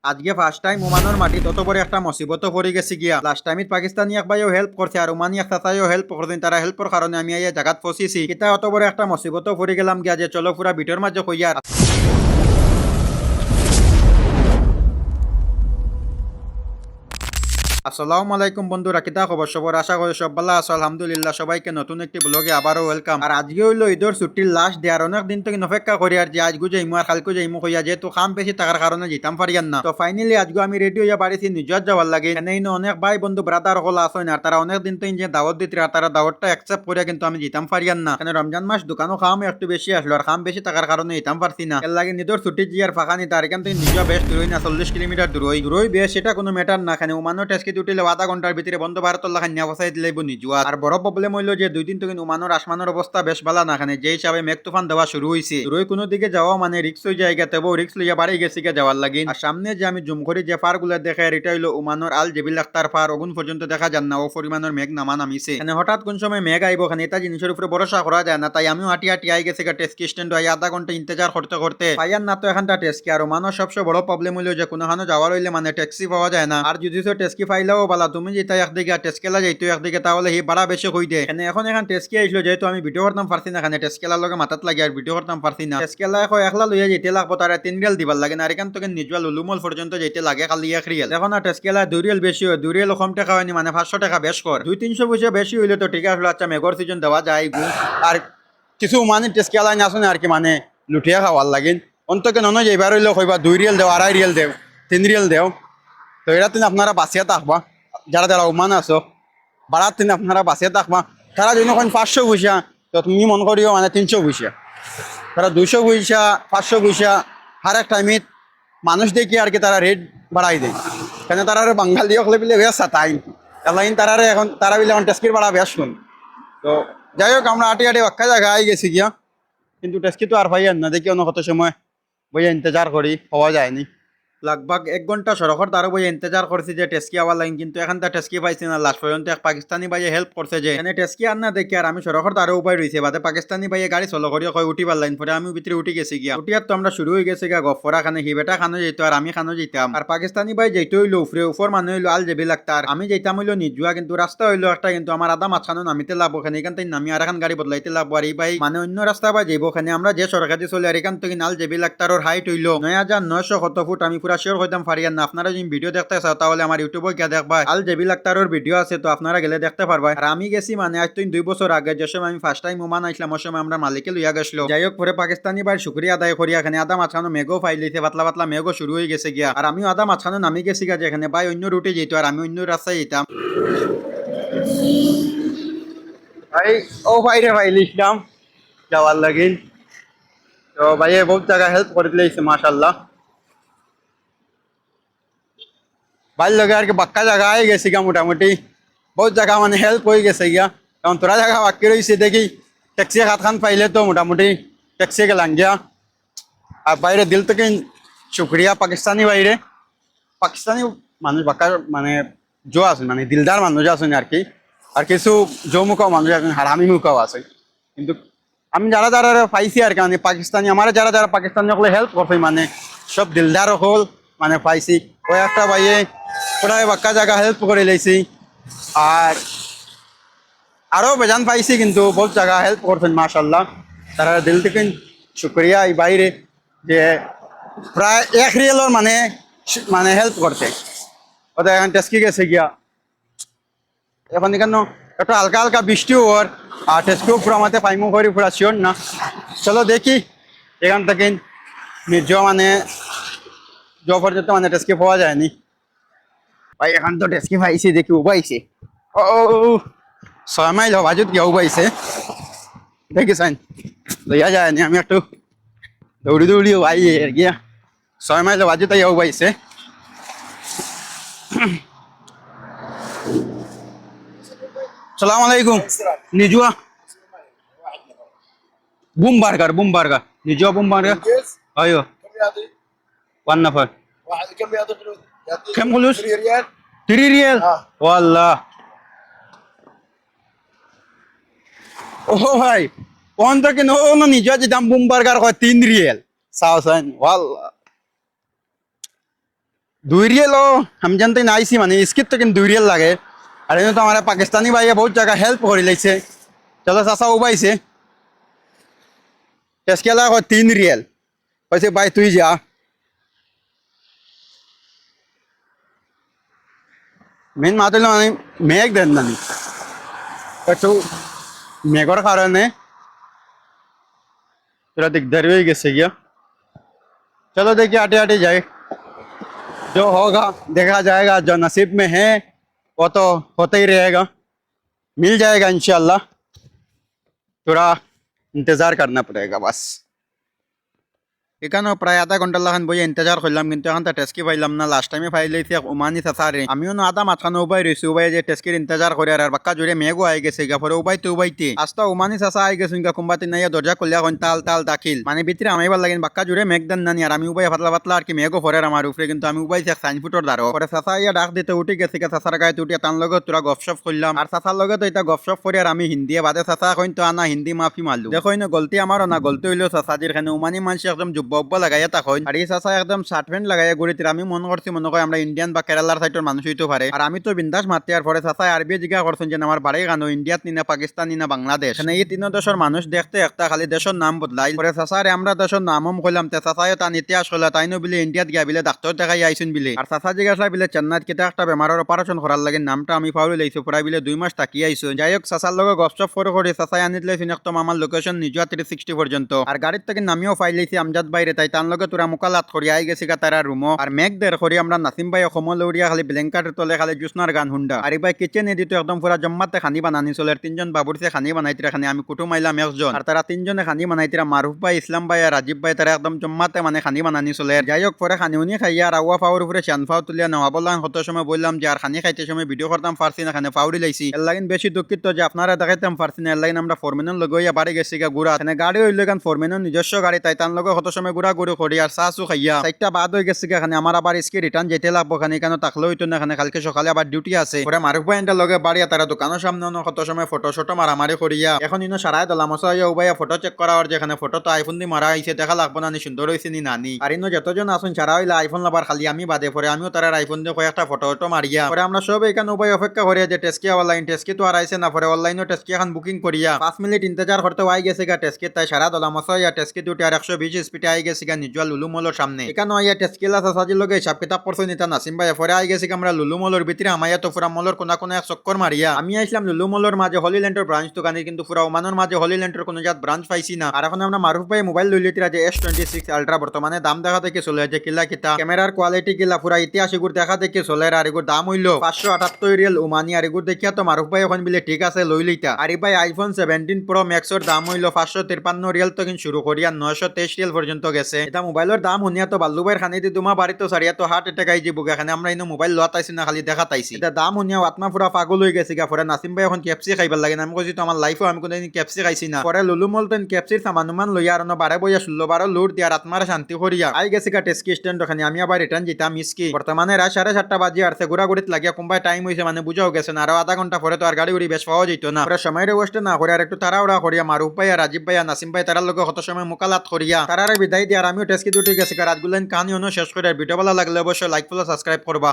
আজকে first time ওমানোর মাটি তত বড় একটা মুসিবত পড়ে গেছি গিয়া। লাস্ট টাইম পাকিস্তানি এক ভাইও হেল্প করছে আর ওমানি এক চাচাইও হেল্প করছেন। তারা হেল্পের কারণে আমি এই জায়গাত ফসিছি। এটা অত বড় একটা মুসিবত পড়ে গেলাম গিয়া যে চলো পুরা ভিডিওর মাঝে কইয়ার। আসসালামু আলাইকুম বন্ধুরা, কিতা খবর সবর? আশা করি সব ভালো আছো। আলহামদুলিল্লাহ, সবাইকে নতুন একটি ব্লগে আবারও ওয়েলকাম। আর আজকে হইলো ঈদের ছুটির লাস্ট ডে। আর অনেক দিন থেকে অপেক্ষা করি আর যে আজগু যাইমু আর কালকে যাইমু কইয়া, যেহেতু কাম বেশি থাকার কারণে যেতাম পারিয়ান না। তো ফাইনালি আজকে আমি রেডি হইয়া বাড়িছি নিজত যাওয়ার লাগে। এখানে অনেক ভাই বন্ধু ব্রাদার হল আসেন আর তারা অনেক দিন তো যে দাওয়াত দিতে আর তারা দাওয়াতটা অ্যাকসেপ্ট করিয়া, কিন্তু আমি যেতাম পারিয়ান না। এখানে রমজান মাস দোকানও খাম একটু বেশি আসলো আর খাম বেশি থাকার কারণে যেতাম পারছি না। এর লাগে নিজের ছুটি জিয়ার ফাঁকা নিতে আর এখান থেকে নিজে বেশ দূরই না, 40 কিলোমিটার দূরই বেশ। সেটা কোনো ম্যাটার না। এখানে ওমানো টেস্কিতে উঠিলে আধা ঘন্টার ভিতরে বন্ধ ভারতের লাখান নিয়ে বসাই দিলে নিজুয়া। আর বড় প্রবলেম হইলো যে 2 দিন থেকে ওমানোর আসমানের অবস্থা বেশ ভালো না। এখানে যে হিসাবে মেঘ তুফান দেওয়া শুরু হয়েছে, দূরই কোনো দিকে যাওয়া মানে রিক্স হয়ে যায় গেতে, রিক্স লইয়া বাড়ি গেছি গে যাওয়ার লাগে। আর সামনে যে আমি জুম করি যে ফার গুলা দেখে, এটা হইলো ওমানোর আল জেবিল আক্তার ফার। ওগুন পর্যন্ত দেখা যান না, ও পরিমাণের মেঘ নামিছে। এখানে হঠাৎ কোন সময় মেঘ আইব, এখানে এটা জিনিসের উপরে ভরসা করা যায় না। তাই আমিও হাঁটি হাঁটি আই গেছি টেস্কি স্ট্যান্ড। আধা ঘন্টা ইন্তজার করতে করতে পাইয়ান না তো এখানটা টেস্কি। আর ওমানোর সবচেয়ে বড় প্রবলেম হইলো যে কোনোখানে যাওয়ার হইলে মানে ট্যাক্সি পাওয়া যায় না। আর যদি টেস্কি পাইলেও বালা, তুমি যেটা একদিকে টেস্কেলা যাইতো একদিকে, তাহলে হি ভাড়া বেশি হই দে। এখন টেস্কি আইসলো, যেহেতু আমি ভিডিও করতাম পারছি না। এখানে টেস্কেলার লগে মাথাত লাগে আর ভিডিও করতাম পারছি না। টেস্কেলা একলা লইয়া যেতে লাগবো, তারা 3 রিয়াল দিবার লাগে না। আর এখান থেকে নিজুয়াল লুলুমল পর্যন্ত যেতে লাগে খালি 1 রিয়াল। এখন আর টেস্কেলা 2 রিয়াল বেশি হয়, 2 রিয়াল কম টাকা হয়নি, মানে 500 টাকা বেশ কর। 200-300 পয়সা বেশি হইলে তো ঠিক আসলো, আচ্ছা মেঘর সিজন দেওয়া যায়। আর কিছু মানে টেস্কেলা আসুন আর কি, মানে লুটিয়া খাওয়ার লাগিন অন্তকে নন যে এবার হইলেও কইবা 2 রিয়াল দেও, 2.5 রিয়াল দেও, 3 রিয়াল দেও। তো এরা তিনি আপনারা বাঁচিয়া থাকবা, যারা যারা ওমান আছো বাড়ার তিনি আপনারা বাঁচিয়ে থাকবা। তারা যদি 500 পয়সা, তো তুমি মন করিও মানে 300 পয়সা, তারা 200 পয়সা 500 পয়সা হার এক টাইমত মানুষ দেখি আর কি তারা রেট বাড়াই দেয়। কেন তারা বাঙালি হলে বিলে বেশ তাই এলাইন তারা এখন তারা বিলে এখন টেস্কির বাড়া বেশ শুন। তো যাই হোক, আমরা আটি আটি বাক্কা জায়গা আই গেছি গিয়া, কিন্তু টেস্কি তো আর পাই না। দেখি অন্য কত সময় বইয়া ইন্তজার করি, পাওয়া যায়নি। लगभग 1 ঘন্টা সড়কের দ্বারা বই ইন্তজার করছি যে টেস্কি আওয়ার লাইন, কিন্তু এখানটা টেস্কি পাইছি না। লাস্ট পর্যন্ত এক পাকিস্তানি ভাইয়ে হেল্প করছে যে এখানে টেস্কি আর না দেখি, আর আমি সড়কের দ্বারা উপায় রয়েছে বাদে পাকিস্তানি ভাইয়ে গাড়ি চলো করিয়া কয় উঠিবার লাইন। পরে আমি ভিতরে উঠি গেছি গিয়া। উঠিয়ার তো আমরা শুরু হয়ে গেছি গা গফরা খানে। হি বেটা খানো যেত আর আমি খানো যেতাম। আর পাকিস্তানি ভাই যেতে হইলো উপরে, উপর মানে হইলো আল জেবি লাগতার, আমি যেতাম হইলো নিজুয়া। কিন্তু রাস্তা হইলো একটা, কিন্তু আমার আদা মাঝখানে নামিতে লাগবো। ওখানে এখান থেকে নামি আর এখন গাড়ি বদলাইতে লাগবো। আর এই ভাই মানে অন্য রাস্তা বা যাইব। ওখানে আমরা যে সড়কাতে চলে আর এখান থেকে আল জেবি লাগতার ওর হাইট হইলো 9900 কত ফুট। আমি পুরা শিওর হইতাম পারিয়া না। আপনারা যদি ভিডিও দেখতে চাও তাহলে আমার ইউটিউবে গিয়ে দেখবা, আল জেবিল আক্তারের ভিডিও আছে, তো আপনারা গেলে দেখতে পারবা। আর আমি গেছি মানে আজ তো 2 বছর আগে, যে সময় আমি ফার্স্ট টাইম ওমান আসলাম, ওই সময় আমরা মালিকে লইয়া গেছিল। যাই হোক, পরে পাকিস্তানি ভাই শুক্রিয়া আদায় করি। এখানে আদা মাঝখানো মেঘও ফাইলিছে, পাতলা পাতলা মেঘও শুরু হয়ে গেছে গিয়া। আর আমিও আদা মাঝখানো নামি গেছি গা, যেখানে ভাই অন্য রুটে যেত আর আমি অন্য রাস্তায় যেতাম। ভাই ও ভাইরে ফাইলিছিলাম যাওয়ার লাগিন। তো ভাইয়ে বহুত জায়গা হেল্প করে দিয়েছে মাশাআল্লাহ। ভাই লগে আর কি বাক্কা জায়গা আই গেছি গা, মোটামুটি বহুত জায়গা মানে হেল্প হয়ে গেছে গিয়া। কারণ তোরা জায়গা বাকি রয়েছে দেখি ট্যাক্সি হাত খান পাইলে তো মোটামুটি ট্যাক্সি গেলাম গিয়া। আর বাইরে দিল থেকে শুক্রিয়া পাকিস্তানি বাইরে, পাকিস্তানি মানুষ বাক্কার মানে জো আছে, মানে দিলদার মানুষ আছেন আর কি। আর কিছু জো মুখাও মানুষ আছেন, হারামি মুখাও আছে। কিন্তু আমি যারা যারা পাইছি আর কি, মানে পাকিস্তানি আমার যারা যারা পাকিস্তানি হলে হেল্প করছে, মানে সব দিলদার হল মানে পাইছি। ওই একটা ভাইয়ে প্রায় বাক্কা জায়গা হেল্প করে লাইছি। আর আরও বেজান পাইছি, কিন্তু বহুত জায়গা হেল্প করছেন মাশাল্লাহ। তারা দিল থেকে শুক্রিয়া এই বাইরে যে প্রায় 1 রিয়েলের মানে মানে হেল্প করতে। ওদের এখন টেস্কি গেছে গিয়া। এখন এখানে একটু হালকা হালকা বৃষ্টিও ওর, আর টেস্কিও পুরো আমাদের পাইমু করি পুরা শিওর না। চলো দেখি এখান থেকে নিজ মানে জ পর্যন্ত মানে টেস্কি পাওয়া যায়নি। ভাই এখন তো টেস্কি পাইছি, দেখি উবাইছে। ও 6 মাইল বাজুত গিয়া উবাইছে, দেখিছেন লইয়া যায়নি। আমি একটু দৌড়ি দৌড়ি আই গিয়া 6 মাইল বাজুত ইয়া উবাইছে। সালাম আলাইকুম। নিজুয়া বুম বার্গার নিজুয়া বুম বার্গার। ايوه وان نفر واحد كم بياخذ فلوس؟ كم فلوس؟ 3 ريال. 3 ريال والله। ও ভাই কোন থেকে নো নিজুয়া যে দাম বুম বার্গার হয় 3 রিয়েল সাউসান ওয়াল্লাহ। 2 रियल हो हम जानते ना आईसी माने इसकी तो किन 2 रियल लगे अरे तो हमारे पाकिस्तानी भाई बहुत जगह हेल्प हो रही से चलो सासा उबाई से टेस्ट केला हो 3 रियल पैसे भाई तू ही जा মেন মাতিল মানে মেঘ দেন না একটু মেঘর কারণে তোরা দিকদার হয়ে গেছে গিয়া चलो देखिए आटे आटे जाए जो होगा देखा जाएगा जो नसीब में है वो तो होता ही रहेगा मिल जाएगा इंशाल्लाह थोड़ा इंतजार करना पड़ेगा बस এখানেও প্রায় আধা ঘন্টা লাগান বই ইন্তজার করলাম কিন্তু এখন তো টেস্কি পাইলাম না লাস্ট টাইমে পাই লইছি ওমানি সাসারে আমিও না আধা মাঝখানে উবাই রয়েছি উবাই যে টেস্কির ইন্তজার করে আর বাক্কা জুড়ে মেঘও আই গেছে গা পরে উবাইতে উবাইতে আস্তা ওমানি সাসা আই গেছে গা কুম্বাতে নাই দরজা খুলিয়া কোন তাল তাল দাখিল মানে ভিতরে আমাইবার লাগেন বাক্কা জুড়ে মেঘ দেন না আর আমি উবাই পাতলা পাতলা আর কি মেঘও পরে আমার উপরে কিন্তু আমি উবাইছি এক সাইন ফুটর দ্বারো পরে সাসা ইয়া ডাক দিতে উঠে গেছে গা সাসার গায়ে উঠিয়া তার লগত তোরা গপসপ করলাম আর সাসার লগত এটা গপসপ করে আর আমি হিন্দি বাদে সাসা কইন তো আনা হিন্দি মাফি মারলু দেখো না গলতি আমারও না গলতি হইলো সাসাজির খানে উমানি মানুষ একদম জুব্বা লাগাইয়া তা আর এই চাচা একদম শার্ট প্যান্ট লাগাইয়া ঘুরিতে আমি মনে করছি মনে হয় আমরা ইন্ডিয়ান বা কেরালার সাইডের মানুষ হইতে পারে আর আমি তো বিন্দাস মারতে আর পরে চাচা আরবি জিজ্ঞাসা করছেন যে আমার বাড়ি গানো ইন্ডিয়াত নি না পাকিস্তান নি না বাংলাদেশ এখানে এই তিন দেশের মানুষ দেখতে একটা খালি দেশের নাম বদলাই পরে চাচারে আমরা দেশের নামও কইলাম তে চাচায় তার ইতিহাস কইলা তাইনো বিলে ইন্ডিয়াত গিয়া বিলে ডাক্তার দেখাই আইসুন বিলে আর চাচা জিজ্ঞাসা বিলে চেন্নাইত কেটে একটা বেমারের অপারেশন করার লাগে নামটা আমি পাউলি লাইছো পড়াই বিলে 2 মাস তাকিয়ে আইসো যাই হোক চাচার লগে গপসপ করে চাচাই আনি লাইছুন একদম আমার লোকেশন নিজুয়া 360 পর্যন্ত আর গাড়ির থেকে নামিও ফাইল লাইছি আমজাদ বাইরে তাই তার লগে তোরা মুকালাত করি আই গেছি তারা রুমো আর মেঘ দের করি আমরা নাসিম ভাই সমল উড়িয়া খালি ব্ল্যাঙ্কেটের তলে খালি জুসনার গান হুন্ডা আর ভাই কিচেন এদিতো একদম পুরা জম্মাতে খানি বানানি চলে তিনজন বাবুরসে খানি বানাইতিরা খানি আমি কুটুম আইলাম একজন আর তারা তিনজনে খানি বানাইতিরা মারুফ ভাই ইসলাম ভাই আর রাজীব ভাই তারা একদম জম্মাতে মানে খানি বানানি চলে যাই হোক পরে খানি উনি খাইয়া আর আওয়া ফাওয়ার উপরে শানফাও তুলিয়া নেওয়া বললাম কত সময় বললাম যে আর খানি খাইতে সময় ভিডিও করতাম পারছি না খানে ফাউরি লাইছি এর লাগিন বেশি দুঃখিত যে আপনারা দেখাইতাম পারছি না এর লাগিন আমরা ফোরমেনন লগইয়া বাড়ি গেছি গা গুড়া এখানে গাড়ি হইলে গান ফোরমেনন নিজস্ব গাড়ি তাই তার লগে কত সময় গুড়া গুড়ি করি আর চাচু খাইয়া চারটা বাদ হয়ে গেছে এখানে আমার আবার ইসকে রিটার্ন যেতে লাগবো এখানে কেন থাকলে হইতো না এখানে কালকে সকালে আবার ডিউটি আছে পরে মারুফ ভাই এন্টার লগে বাড়িয়া তারা দোকানের সামনে কত সময় ফটো শটো মারামারি করিয়া এখন ইনো সারাই দলাম উবাইয়া ফটো চেক করা আর যেখানে ফটো তো আইফোন দিয়ে মারা হয়েছে দেখা লাগবো না সুন্দর হয়েছে নি নানি আর ইনো যতজন আসুন সারা হইলে আইফোন লাবার খালি আমি বাদে পরে আমিও তার আইফোন দিয়ে কয়েকটা ফটো টটো মারিয়া পরে আমরা সব এখানে উবাই অপেক্ষা করিয়া যে টেস্কি অনলাইন টেস্কি তো আর আইসে না পরে অনলাইনও টেস্কি এখন বুকিং করিয়া 5 মিনিট ইন্তজার করতে আই গেছে গা টেস্কি তাই সারা দলাম টেস্কি দুটি আর 120 স্পিডে আই গেছে গা নিজুয়া লুলু মলের সামনে এখানে আইয়া টেস্কিলা সাসাজির লগে হিসাব কিতাব করছো নিতা নাসিম ভাই পরে আই গেছি আমরা লুলু মলের ভিতরে আমাইয়া তো পুরা মলের কোনা কোনা এক চক্কর মারিয়া আমি আইসলাম লুলু মলের মাঝে হলিল্যান্ডের ব্রাঞ্চ দোকানে কিন্তু পুরা ওমানের মাঝে হলিল্যান্ডের কোনো জাত ব্রাঞ্চ পাইছি না আর এখন আমরা মারুফ ভাই মোবাইল লইলিতিরা যে S26 আলট্রা বর্তমানে দাম দেখা থেকে চলে যে কিলা কিতা ক্যামেরার কোয়ালিটি কিলা পুরা ইতিহাস এগুর দেখা থেকে চলে আর এগুর দাম হইলো 578 রিয়াল ওমানি আর এগুর দেখিয়া তো মারুফ ভাই এখন বিলে ঠিক আছে লই লইতা আর ভাই আইফোন 17 প্রো ম্যাক্সের দাম হইলো 553 রিয়াল তো কিন্তু শুরু করিয়া 923 রিয়াল পর্যন্ত গেছে এটা মোবাইলের দাম শুনিয়া তো বাল্লু ভাইয়ের খানি দি তোমার বাড়িতে সারিয়া তো হার্ট অ্যাটাক আই যাবো এখানে আমরা ইনো মোবাইল লোয়া তাইছি না খালি দেখা তাইছি এটা দাম শুনিয়া আত্মা পুরা পাগল হয়ে গেছে গা পরে নাসিম ভাই এখন কেপসি খাইবার লাগে না আমি কইছি তো আমার লাইফে আমি কোনদিন কেপসি খাইছি না পরে লুলু মল তেন কেপসির সামানুমান লইয়া আর বারে বইয়া 16 লোড দিয়া আত্মার শান্তি করিয়া আই গেছি গা টেস্কি স্ট্যান্ড ওখানে আমি আবার রিটার্ন যেতাম মিসকি বর্তমানে রাত 7:30 বাজে আর গুড়াগুড়িত লাগিয়া কোনবাই টাইম হইছে মানে বুঝাও গেছে না আরো আধা ঘন্টা পরে তো আর গাড়ি উড়ি বেশ পাওয়া যেত না পরে সময়ের ওয়েস্ট না করে আর একটু তাড়াহুড়া করিয়া মারুফ ভাই আর রাজীব ভাই আর নাসিম ভাই তারার লগে কত সময় মোকালাত করিয়া তারারে বিদায় দিয়ে আর আমিও টেস্কি দুটি গেছি রাতগুলেন কাহিনী শেষ করে ভিডিও ভালো লাগলে অবশ্যই লাইক ফলো সাবস্ক্রাইব করবা।